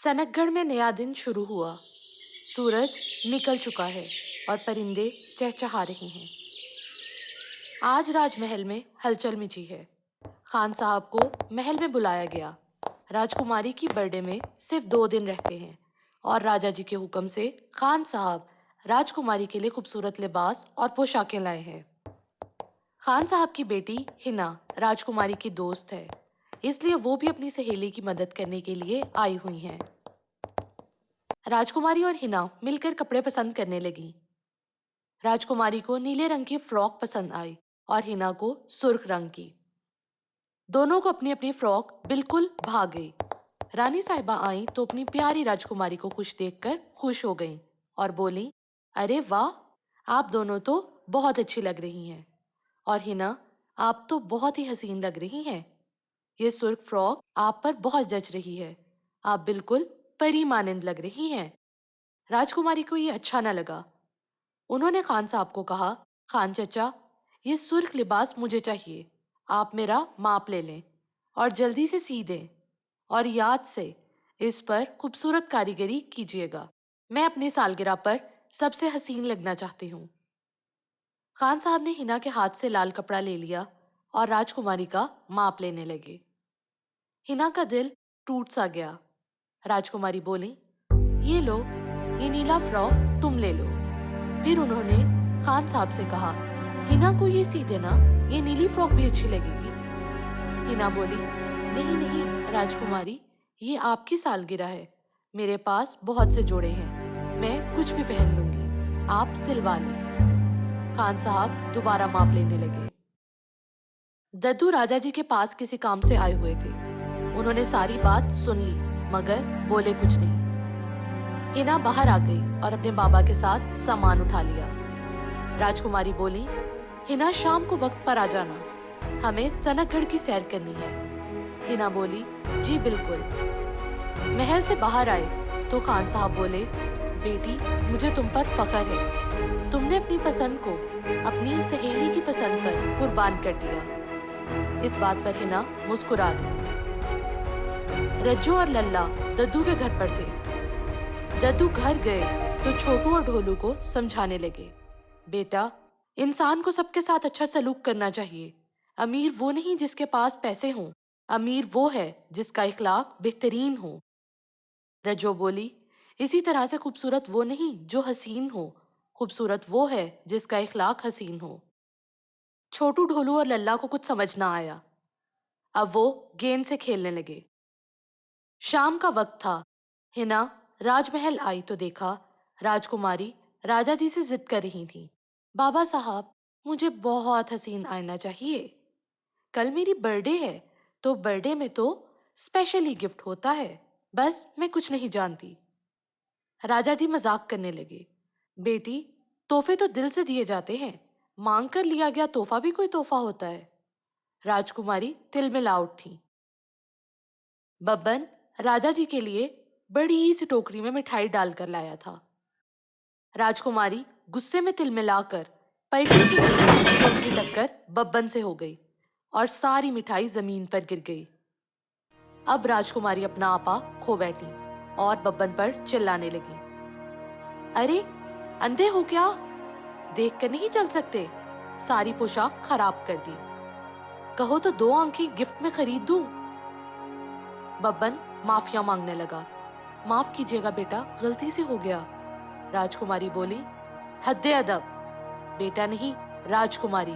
सनकगढ़ में नया दिन शुरू हुआ। सूरज निकल चुका है और परिंदे चहचहा रहे हैं। आज राजमहल में हलचल मची है। खान साहब को महल में बुलाया गया। राजकुमारी की बर्थडे में सिर्फ 2 दिन रहते हैं और राजा जी के हुक्म से खान साहब राजकुमारी के लिए खूबसूरत लिबास और पोशाकें लाए हैं। खान साहब की बेटी हिना राजकुमारी की दोस्त है, इसलिए वो भी अपनी सहेली की मदद करने के लिए आई हुई हैं। राजकुमारी और हिना मिलकर कपड़े पसंद करने लगी। राजकुमारी को नीले रंग की फ्रॉक पसंद आई और हिना को सुर्ख रंग की। दोनों को अपनी अपनी फ्रॉक बिल्कुल भा गई। रानी साहिबा आई तो अपनी प्यारी राजकुमारी को खुश देखकर खुश हो गईं और बोली, अरे वाह, आप दोनों तो बहुत अच्छी लग रही हैं। और हिना, आप तो बहुत ही हसीन लग रही हैं। ये सुर्ख फ्रॉक आप पर बहुत जच रही है। आप बिल्कुल परी मानिंद लग रही हैं। राजकुमारी को ये अच्छा न लगा। उन्होंने खान साहब को कहा, खान चचा, ये सुर्ख लिबास मुझे चाहिए। आप मेरा माप ले लें और जल्दी से सी दें और याद से इस पर खूबसूरत कारीगरी कीजिएगा। मैं अपनी सालगिरह पर सबसे हसीन लगना चाहती हूँ। खान साहब ने हिना के हाथ से लाल कपड़ा ले लिया और राजकुमारी का माप लेने लगे। हिना का दिल टूट सा गया। राजकुमारी बोली, ये लो, ये नीला फ्रॉक तुम ले लो। फिर उन्होंने खान साहब से कहा, हिना को ये सी देना, ये नीली फ्रॉक भी अच्छी लगेगी। हिना बोली, नहीं नहीं राजकुमारी, ये आपकी सालगिरह है। मेरे पास बहुत से जोड़े हैं, मैं कुछ भी पहन लूंगी, आप सिलवा लें। खान साहब दोबारा माप लेने लगे। दद्दू राजा जी के पास किसी काम से आए हुए थे। उन्होंने सारी बात सुन ली मगर बोले कुछ नहीं। हिना बाहर आ गई और अपने बाबा के साथ सामान उठा लिया। राजकुमारी बोली, हिना शाम को वक्त पर आ जाना, हमें सनकगढ़ की सैर करनी है। हिना बोली, जी बिल्कुल। महल से बाहर आए तो खान साहब बोले, बेटी, मुझे तुम पर फख्र है। तुमने अपनी पसंद को अपनी सहेली की पसंद पर कुर्बान कर दिया। इस बात पर हिना मुस्कुरा दी। रज्जू और लल्ला दद्दू के घर पर थे। दद्दू घर गए तो छोटू और ढोलू को समझाने लगे, बेटा, इंसान को सबके साथ अच्छा सलूक करना चाहिए। अमीर वो नहीं जिसके पास पैसे हों, अमीर वो है जिसका इखलाक बेहतरीन हो। रज्जो बोली, इसी तरह से खूबसूरत वो नहीं जो हसीन हो, खूबसूरत वो है जिसका इखलाक हसीन हो। छोटू, ढोलू और लल्ला को कुछ समझ ना आया। अब वो गेंद से खेलने लगे। शाम का वक्त था। हिना राजमहल आई तो देखा राजकुमारी राजा जी से जिद कर रही थी, बाबा साहब, मुझे बहुत हसीन आईना चाहिए। कल मेरी बर्थडे है तो बर्थडे में तो स्पेशली गिफ्ट होता है। बस मैं कुछ नहीं जानती। राजा जी मजाक करने लगे, बेटी, तोहफे तो दिल से दिए जाते हैं, मांग कर लिया गया तोहफा भी कोई तोहफा होता है। राजकुमारी तिलमिला उठी। बब्बन राजा जी के लिए बड़ी सी टोकरी में मिठाई डालकर लाया था। राजकुमारी गुस्से में तिलमिलाकर पलटी की तो उनकी टक्कर बब्बन से हो गई और सारी मिठाई जमीन पर गिर गई। अब राजकुमारी अपना आपा खो बैठी और बब्बन पर चिल्लाने लगी, अरे अंधे हो क्या? देख कर नहीं चल सकते? सारी पोशाक खराब कर दी। कहो तो 2 आंखें गिफ्ट में खरीद दूं। बब्बन माफिया मांगने लगा, माफ कीजिएगा बेटा, गलती से हो गया। राजकुमारी बोली, हद्दे अदब, बेटा नहीं राजकुमारी।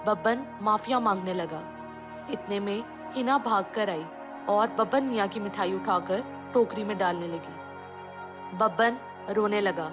बब्बन माफिया मांगने लगा। इतने में हिना भाग कर आई और बब्बन मियाँ की मिठाई उठाकर टोकरी में डालने लगी। बब्बन रोने लगा।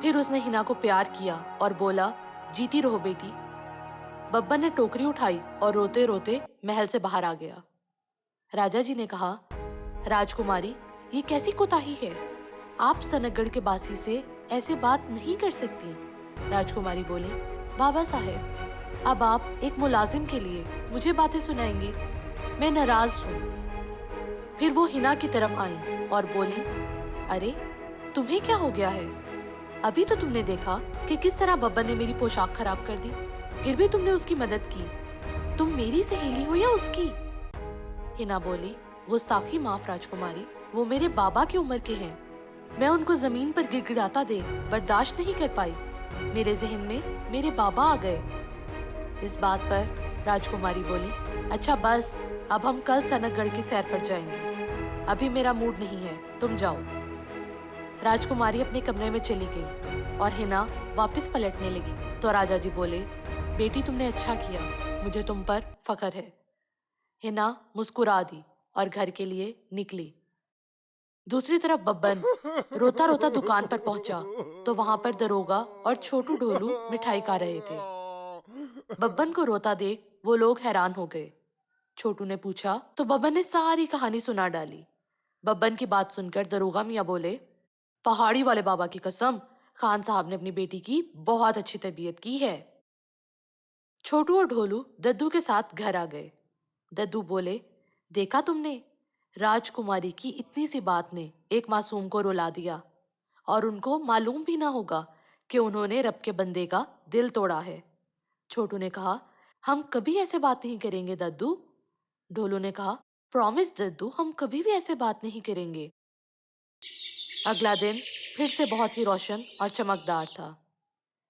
फिर उसने हिना को प्यार किया और बोला, जीती रहो बेटी। बब्बन ने टोकरी उठाई और रोते रोते महल से बाहर आ गया। राजा जी ने कहा, राजकुमारी, ये कैसी कोताही है? आप सनकगढ़ के बासी से ऐसे बात नहीं कर सकती। राजकुमारी बोली, बाबा साहेब, अब आप एक मुलाजिम के लिए मुझे बातें सुनाएंगे, मैं नाराज हूँ। फिर वो हिना की तरफ आई और बोली, अरे तुम्हें क्या हो गया है? अभी तो तुमने देखा कि किस तरह बब्बन ने मेरी पोशाक खराब कर दी, फिर भी तुमने उसकी मदद की। तुम मेरी सहेली हो या उसकी? हिना बोली, गुस्ताखी माफ राजकुमारी, वो मेरे बाबा की उम्र के हैं। मैं उनको जमीन पर गिड़गिड़ाता देख बर्दाश्त नहीं कर पाई। मेरे जहन में मेरे बाबा आ गए। इस बात पर राजकुमारी बोली, अच्छा बस, अब हम कल सनकगढ़ की सैर पर जाएंगे। अभी मेरा मूड नहीं है, तुम जाओ। राजकुमारी अपने कमरे में चली गई और हिना वापस पलटने लगी तो राजा जी बोले, बेटी तुमने अच्छा किया, मुझे तुम पर फख्र है। हिना मुस्कुरा दी और घर के लिए निकली। दूसरी तरफ बब्बन रोता रोता दुकान पर पहुंचा तो वहां पर दरोगा और छोटू ढोलू मिठाई खा रहे थे। बब्बन को रोता देख वो लोग हैरान हो गए। छोटू ने पूछा तो बब्बन ने सारी कहानी सुना डाली। बब्बन की बात सुनकर दरोगा मियाँ बोले, पहाड़ी वाले बाबा की कसम, खान साहब ने अपनी बेटी की बहुत अच्छी तरबियत की है। छोटू और ढोलू दद्दू के साथ घर आ गए। दद्दू बोले, देखा तुमने, राजकुमारी की इतनी सी बात ने एक मासूम को रुला दिया और उनको मालूम भी ना होगा कि उन्होंने रब के बंदे का दिल तोड़ा है। छोटू ने कहा, हम कभी ऐसे बात नहीं करेंगे दद्दू। ढोलू ने कहा, प्रॉमिस दद्दू, हम कभी भी ऐसे बात नहीं करेंगे। अगला दिन फिर से बहुत ही रोशन और चमकदार था।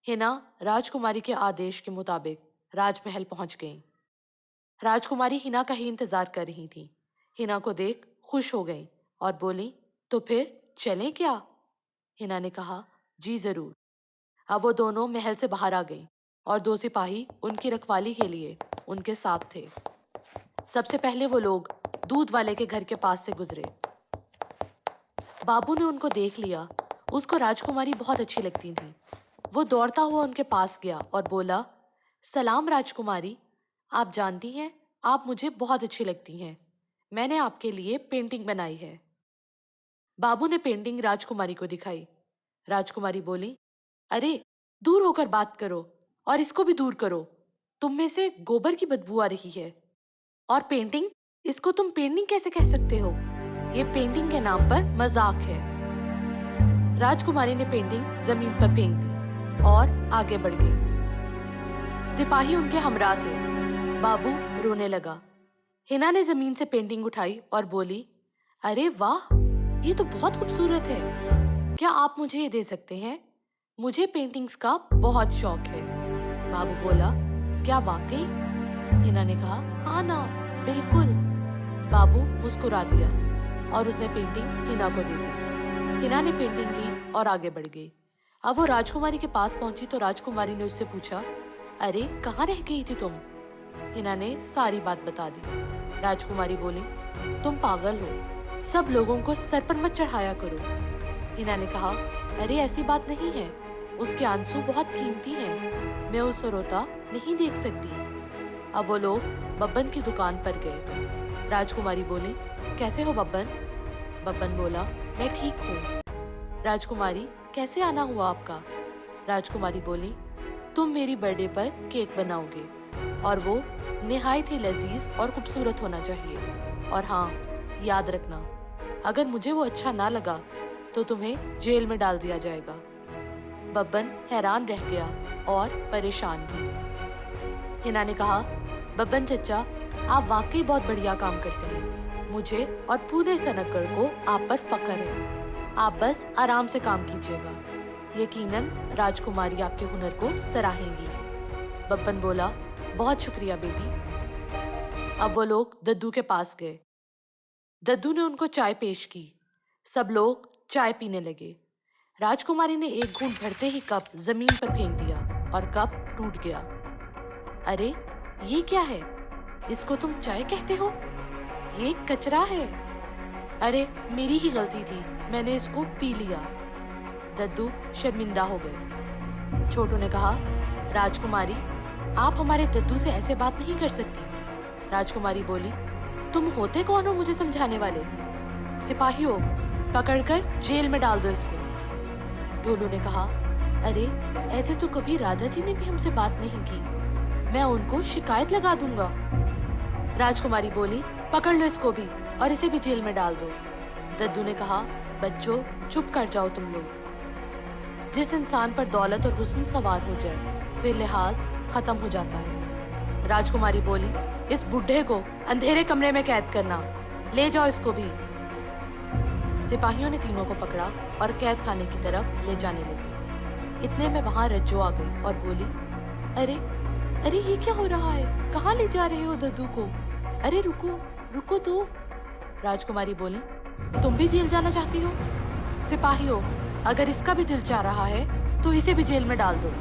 हिना राजकुमारी के आदेश के मुताबिक राजमहल पहुंच गई। राजकुमारी हिना का ही इंतजार कर रही थी। हिना को देख खुश हो गई और बोली, तो फिर चलें क्या? हिना ने कहा, जी जरूर। अब वो दोनों महल से बाहर आ गई और दो सिपाही उनकी रखवाली के लिए उनके साथ थे। सबसे पहले वो लोग दूध वाले के घर के पास से गुजरे। बाबू ने उनको देख लिया। उसको राजकुमारी बहुत अच्छी लगती थी। वो दौड़ता हुआ उनके पास गया और बोला, सलाम राजकुमारी, आप जानती हैं आप मुझे बहुत अच्छी लगती हैं। मैंने आपके लिए पेंटिंग बनाई है। बाबू ने पेंटिंग राजकुमारी को दिखाई। राजकुमारी बोली, अरे दूर होकर बात करो और इसको भी दूर करो, तुम में से गोबर की बदबू आ रही है। और पेंटिंग, इसको तुम पेंटिंग कैसे कह सकते हो? ये पेंटिंग के नाम पर मजाक है। राजकुमारी ने पेंटिंग जमीन पर फेंक दी और आगे बढ़ गई। सिपाही उनके हमरा थे। बाबू रोने लगा। हिना ने जमीन से पेंटिंग उठाई और बोली, अरे वाह, ये तो बहुत खूबसूरत है। क्या आप मुझे ये दे सकते हैं? मुझे पेंटिंग्स का बहुत शौक है। बाबू बोला, क्या वाकई? हिना ने कहा, हाँ ना, बिल्कुल। बाबू मुस्कुरा दिया और उसने पेंटिंग हिना को दे दी। हिना ने पेंटिंग ली और आगे बढ़ गई। अब वो राजकुमारी के पास पहुंची तो राजकुमारी ने उससे पूछा, अरे कहाँ रह गई थी तुम? हिना ने सारी बात बता दी। राजकुमारी बोली, तुम पागल हो, सब लोगों को सर पर मत चढ़ाया करो। हिना ने कहा, अरे ऐसी बात नहीं है, उसके आंसू बहुत कीमती हैं, मैं उसे रोता नहीं देख सकती। अब वो लोग बब्बन की दुकान पर गए। राजकुमारी बोली, कैसे हो बब्बन? बब्बन बोला, मैं ठीक हूँ। राजकुमारी, कैसे आना हुआ आपका? राजकुमारी बोली, तुम मेरी बर्थडे पर केक बनाओगे और वो निहायत ही लजीज और खूबसूरत होना चाहिए। और हाँ, याद रखना, अगर मुझे वो अच्छा ना लगा तो तुम्हें जेल में डाल दिया जाएगा। बब्बन हैरान रह गया और परेशान भी। हिना ने कहा, बब्बन चचा, आप वाकई बहुत बढ़िया काम करते हैं। मुझे और पूरे सनकगढ़ को आप पर फख्र है। आप बस आराम से काम कीजिएगा, यकीनन राजकुमारी आपके हुनर को सराहेंगी। बब्बन बोला, बहुत शुक्रिया बेबी। अब वो लोग दद्दू के पास गए। दद्दू ने उनको चाय पेश की। सब लोग चाय पीने लगे। राजकुमारी ने एक घूंट भरते ही कप जमीन पर फेंक दिया और कप टूट गया। अरे ये क्या है? इसको तुम चाय कहते हो? ये कचरा है। अरे मेरी ही गलती थी, मैंने इसको पी लिया। दद्दू शर्मिंदा हो गए। छोटू ने कहा, राजकुमारी, आप हमारे दद्दू से ऐसे बात नहीं कर सकती। राजकुमारी बोली, तुम होते कौन हो मुझे समझाने वाले? सिपाहियों, पकड़कर जेल में डाल दो इसको। ढोलू ने कहा, अरे ऐसे तो कभी राजा जी ने भी हमसे बात नहीं की, मैं उनको शिकायत लगा दूंगा। राजकुमारी बोली, पकड़ लो इसको भी और इसे भी जेल में डाल दो। दद्दू ने कहा, बच्चों चुप कर जाओ तुम लोग। जिस इंसान पर दौलत और हुस्न सवार हो जाए फिर लिहाज खत्म हो जाता है। राजकुमारी बोली, इस बुढ़े को अंधेरे कमरे में कैद करना, ले जाओ इसको भी। सिपाहियों ने तीनों को पकड़ा और कैद खाने की तरफ ले जाने लगे। इतने में वहां रज्जो आ गई और बोली, अरे अरे ये क्या हो रहा है? कहाँ ले जा रहे हो दद्दू को? अरे रुको रुको तो। राजकुमारी बोली, तुम भी जेल जाना चाहती हो? सिपाहियों, अगर इसका भी दिल चाह रहा है तो इसे भी जेल में डाल दो।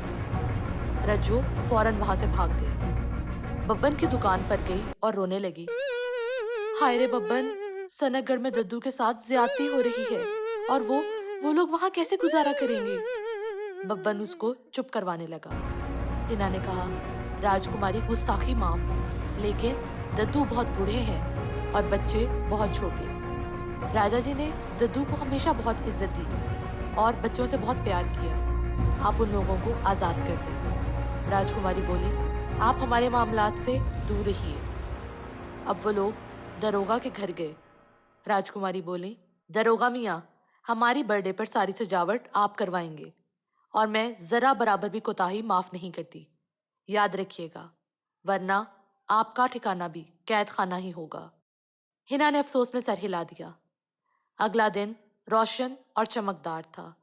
रज्जो फौरन वहां से भाग गई। बब्बन की दुकान पर गई और रोने लगी। हाय रे बब्बन, सनकगढ़ में दद्दू के साथ ज्यादती हो रही है और वो लोग वहां कैसे गुजारा करेंगे? बब्बन उसको चुप करवाने लगा। हिना ने कहा, राजकुमारी गुस्ताखी माफ, लेकिन दद्दू बहुत बूढ़े हैं और बच्चे बहुत छोटे। राजा जी ने दद्दू को हमेशा बहुत इज्जत दी और बच्चों से बहुत प्यार किया। आप उन लोगों को आजाद कर दें। राजकुमारी बोली, आप हमारे मामलात से दूर रहिए। अब वो लोग दरोगा के घर गए। राजकुमारी बोली, दरोगा मियाँ, हमारी बर्थडे पर सारी सजावट आप करवाएंगे और मैं जरा बराबर भी कोताही माफ नहीं करती। याद रखिएगा, वरना आपका ठिकाना भी कैद खाना ही होगा। हिना ने अफसोस में सर हिला दिया। अगला दिन रोशन और चमकदार था।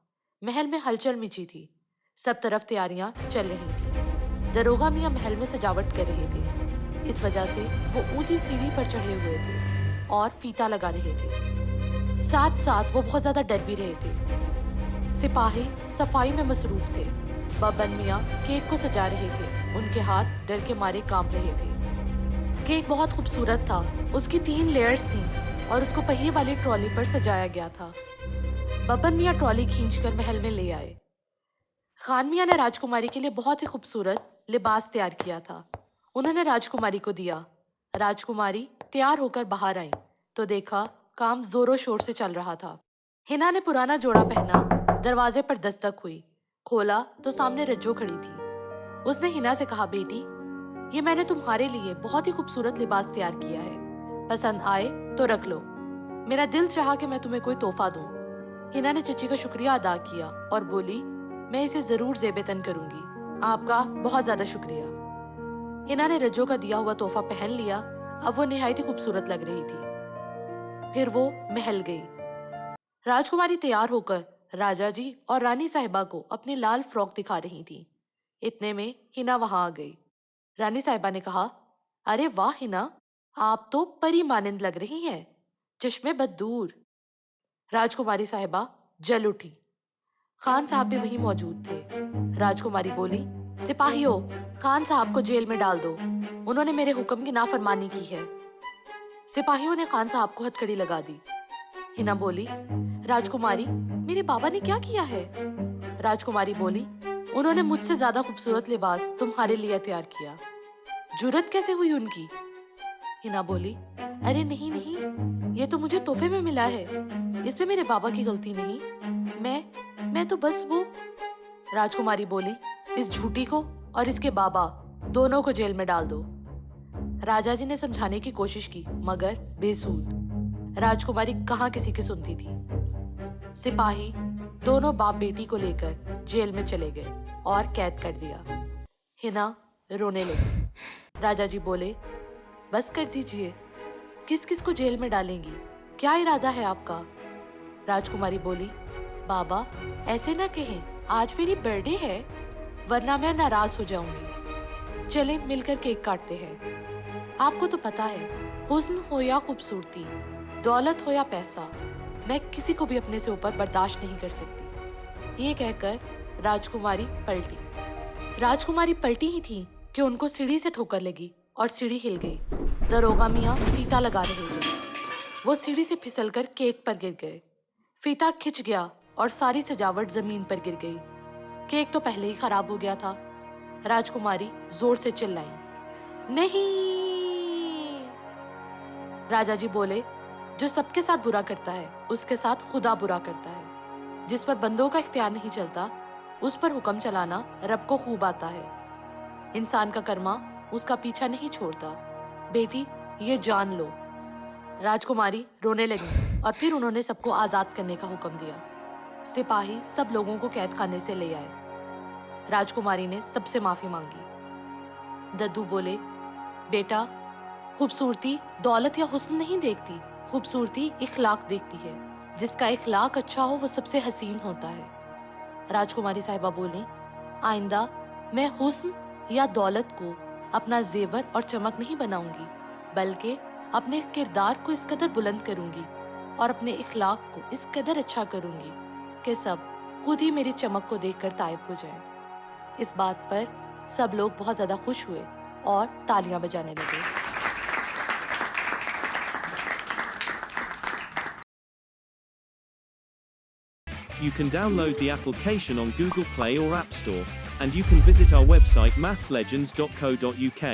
महल में हलचल मची थी। सब तरफ तैयारियां चल रही थी। दरोगा मियाँ महल में सजावट कर रहे थे। इस वजह से वो ऊंची सीढ़ी पर चढ़े हुए थे और फीता लगा रहे थे। साथ साथ वो बहुत ज्यादा डर भी रहे थे। सिपाही सफाई में मसरूफ थे। बब्बन मियाँ केक को सजा रहे थे। उनके हाथ डर के मारे कांप रहे थे। केक बहुत खूबसूरत था। उसकी 3 लेयर्स थीं और उसको पहिए वाली ट्रॉली पर सजाया गया था। बब्बन मियाँ ट्रॉली खींचकर महल में ले आए। खान मियाँ ने राजकुमारी के लिए बहुत ही खूबसूरत लिबास तैयार किया था। उन्होंने राजकुमारी को दिया। राजकुमारी तैयार होकर बाहर आई तो देखा काम जोरों शोर से चल रहा था। हिना ने पुराना जोड़ा पहना। दरवाजे पर दस्तक हुई। खोला तो सामने रज्जो खड़ी थी। उसने हिना से कहा, बेटी, ये मैंने तुम्हारे लिए बहुत ही खूबसूरत लिबास तैयार किया है। पसंद आए तो रख लो। मेरा दिल चाहा कि मैं तुम्हें कोई तोहफा दूं। हिना ने चची का शुक्रिया अदा किया और बोली, मैं इसे जरूर जेबेतन करूंगी। आपका बहुत ज्यादा शुक्रिया। हिना ने रज्जो का दिया हुआ तोहफा पहन लिया। अब वो निहायत ही खूबसूरत लग रही थी। फिर वो महल गई। राजकुमारी तैयार होकर राजा जी और रानी साहिबा को अपनी लाल फ्रॉक दिखा रही थी। इतने में हिना वहां आ गई। रानी साहिबा ने कहा, अरे वाह हिना, आप तो परी मानिंद लग रही हैं। चश्मे बद दूर। राजकुमारी साहिबा जल उठी। खान साहब भी वहीं मौजूद थे। राजकुमारी बोली, सिपाहियों, खान साहब को जेल में डाल दो। उन्होंने मेरे हुक्म की नाफरमानी की है। सिपाहियों ने खान साहब को हथकड़ी लगा दी। हिना बोली, राजकुमारी, मेरे बाबा ने क्या किया है? राजकुमारी बोली, उन्होंने मुझसे ज्यादा खूबसूरत लिबास तुम्हारे लिए तैयार किया। जुर्रत कैसे हुई उनकी? हिना बोली, अरे नहीं नहीं, ये तो मुझे तोहफे में मिला है। इसमें मेरे बाबा की गलती नहीं। मैं तो बस वो। राजकुमारी बोली, इस झूठी को और इसके बाबा दोनों को जेल में डाल दो। राजा जी ने समझाने की कोशिश की मगर बेसूद। राजकुमारी कहाँ किसी की सुनती थी। सिपाही दोनों बाप बेटी को लेकर जेल में चले गए और कैद कर दिया। हिना रोने लगी। राजा जी बोले, बस कर दीजिए। किस किस को जेल में डालेंगी? क्या इरादा है आपका? राजकुमारी बोली, बाबा ऐसे ना कहें, आज मेरी बर्थडे है, वरना मैं नाराज हो जाऊंगी। चले मिलकर केक काटते हैं। आपको तो पता है, हुस्न हो या खूबसूरती, दौलत हो या पैसा, मैं किसी को भी अपने से ऊपर बर्दाश्त नहीं कर सकती। ये कहकर राजकुमारी पलटी। राजकुमारी पलटी ही थी कि उनको सीढ़ी से ठोकर लगी और सीढ़ी हिल गई। दरोगा मियाँ फीता लगा रहे थे। वो सीढ़ी से फिसलकर केक पर गिर गए। फीता खिंच गया और सारी सजावट जमीन पर गिर गई। केक तो पहले ही खराब हो गया था। राजकुमारी जोर से चिल्लाई, नहीं। राजा जी बोले, जो सबके साथ बुरा करता है उसके साथ खुदा बुरा करता है। जिस पर बंदों का इख्तियार नहीं चलता उस पर हुक्म चलाना रब को खूब आता है। इंसान का कर्मा उसका पीछा नहीं छोड़ता। बेटी, ये जान लो। राजकुमारी रोने लगी और फिर उन्होंने सबको आजाद करने का हुक्म दिया। सिपाही सब लोगों को कैद खाने से ले आए। राजकुमारी ने सबसे माफी मांगी। दद्दू बोले, बेटा, खूबसूरती, दौलत या हुस्न नहीं देखती, खूबसूरती इखलाक देखती है। जिसका इखलाक अच्छा हो वो सबसे हसीन होता है। राजकुमारी साहिबा बोली, आइंदा मैं हुस्न या दौलत को अपना जेवर और चमक नहीं बनाऊंगी, बल्कि अपने किरदार को इस कदर बुलंद करूंगी और अपने इखलाक को इस कदर अच्छा करूंगी कि सब खुद ही मेरी चमक को देखकर तायब हो जाए। इस बात पर सब लोग बहुत ज्यादा खुश हुए और तालियां बजाने लगे। You can download the application on Google Play or App Store, and you can visit our website mathslegends.co.uk.